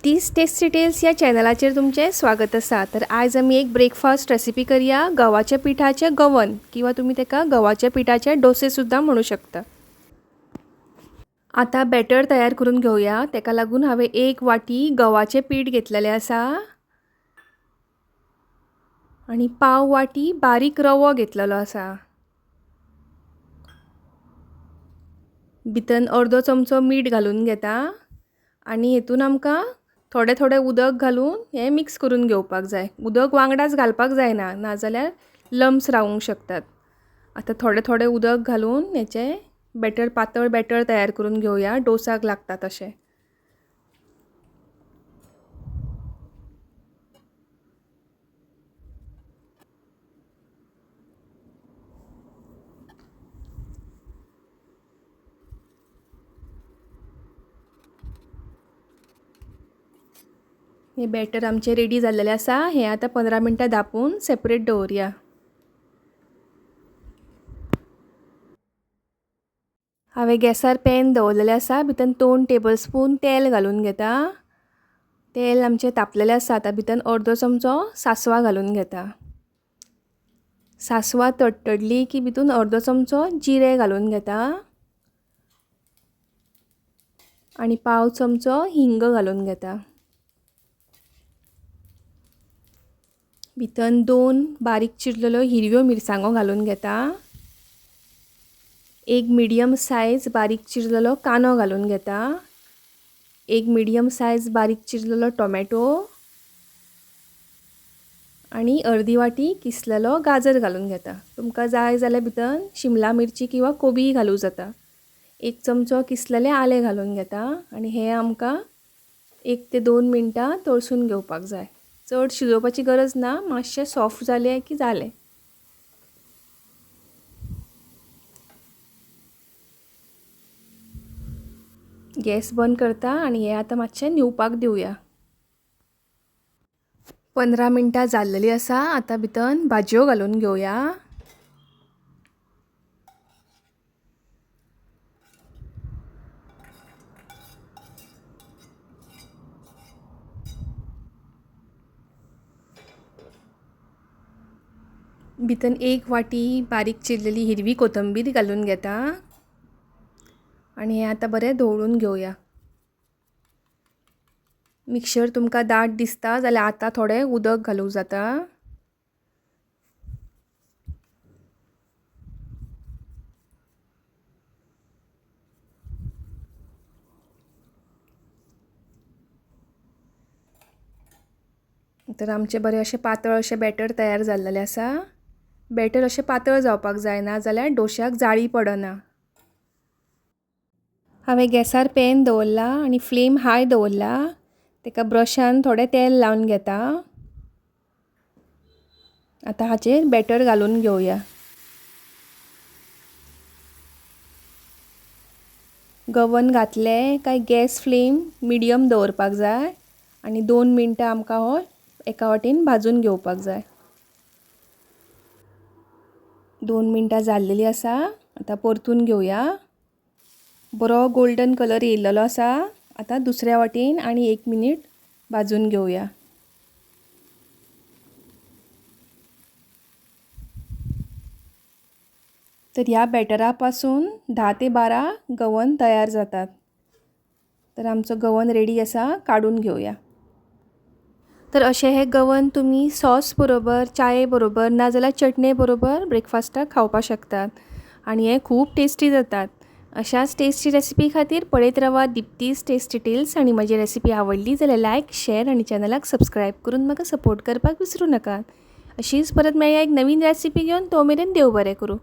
दीप्तीज taste details या चॅनलाचेर तुमचे स्वागत आसा। तर आज आमी एक ब्रेकफास्ट रेसिपी करूया गव्हाच्या पिठाचे गवन किंवा तुम्ही तेका गव्हाच्या पिठाचे डोसे सुद्धा म्हणू शकता। आता बॅटर तयार करून घेऊया। तेका लागून हांवें 1 वाटी गव्हाचे पीठ घेतलेले आसा आणि पाव वाटी बारीक रवो घेतलेलो आसा। भितर अर्धो चमचो मीठ घालून घेता आणि हेतून आमकां थोडे थोडे उदक घालून हे मिक्स करून घेवपाक जाय। उदक वांगडाच घालपाक जायना, नाजाल्यार लम्स रावूंक शकतात। आता थोडे थोडे उदक घालून हेचे बॅटर पातळ बॅटर तयार करून घेऊया, डोसाक लागता तशें। हे बॅटर आमचे रेडी जाल्लेले आसा। हे आता 15 मिनटां धापून सेपरेट दवरया। हांवें गॅसार पॅन दवरलेले आसा, भितर 2 टेबलस्पून तेल घालून घेता। तेल आमचे तापलेले आसा। आता भितर अर्धो चमचो सासवा घालून घेता। सासवा तडतडली की भितर अर्धो चमचो जिरे घालून घेता आणि पाव चमचो हिंग घालून घेता। भितर 2 बारीक चिरलेल्यो हिरव्यो मिरसांगो घालून घेता। एक मीडियम साइज बारीक चिरलेलो कांदो घालून घेता। एक मीडियम साइज बारीक चिरलेलो टोमॅटो आणि अर्धी वाटी किसलेलो गाजर घालून घेता। तुमकां जाय जाल्यार भितर शिमला मिरची किंवा कोबी घालूं जाता। एक चमचो किसलेले आले घालून घेता आणि हे आमकां 1 ते 2 मिनटां तळसून घेवपाक जाय। चड शिजोवपाची गरज ना, मातशे सॉफ्ट जाले की जाले। गॅस बंद करता आणि हे आता मातशे न्हिवपाक दिवया। 15 मिनटां जाल्लेली आसा। आता भितर भाजयो घालून घेवया। भितर 1 वाटी बारीक चिरलेली हिरवी कोथिंबीर घालून घेता आणि हे आता बरें धवळून घेवया। मिक्सर तुमकां दाट दिसता जाल्यार आता थोडे उदक घालूं जाता। तर आमचे बरे अशे पातळ अशे बॅटर तयार जाल्लेले आसा। बॅटर अशे पातळ जावपाक जायना जाल्यार डोश्याक जाळी पडना। हांवें गॅसार पॅन दवरला आणि फ्लेम हाय दवरला। तेका ब्रशान थोडे तेल लावन घेता। आता हाचेर बॅटर घालून घेवया। गवन घातले काय गॅस फ्लेम मिडियम दवरपाक जाय आणि 2 मिनटां आमकां हो एका वाटेन भाजून घेवपाक जाय। 2 मिनटां जाल्लेली आसा। आता परतून घेवया। बरो गोल्डन कलर येयल्लो आसा। आता दुसऱ्या वाटेन आणि 1 मिनिट भाजून घेवया। तर ह्या बॅटरा पासून 10 ते 12 गवन तयार जातात। तर आमचो गवन रेडी आसा, काढून घेवया। तर अशे हे गवन तुम्ही सॉस बरोबर, चाये बरोबर नाजाल्यार चटणे बरोबर ब्रेकफास्टाक खावपाक शकतात आणि हे खूप टेस्टी जातात। अशाच टेस्टी रेसिपी खातीर पळयत रावा दीप्तीज टेस्ट डिटेल्स आणि माझी रेसिपी आवडली जाल्यार लायक, शेअर आणि चॅनलाक सबस्क्राईब करून म्हाका सपोर्ट करपाक विसरू नका। अशीच परत मेळया एक नवीन रेसिपी घेऊन। तो मेरेन देव बरें करूं।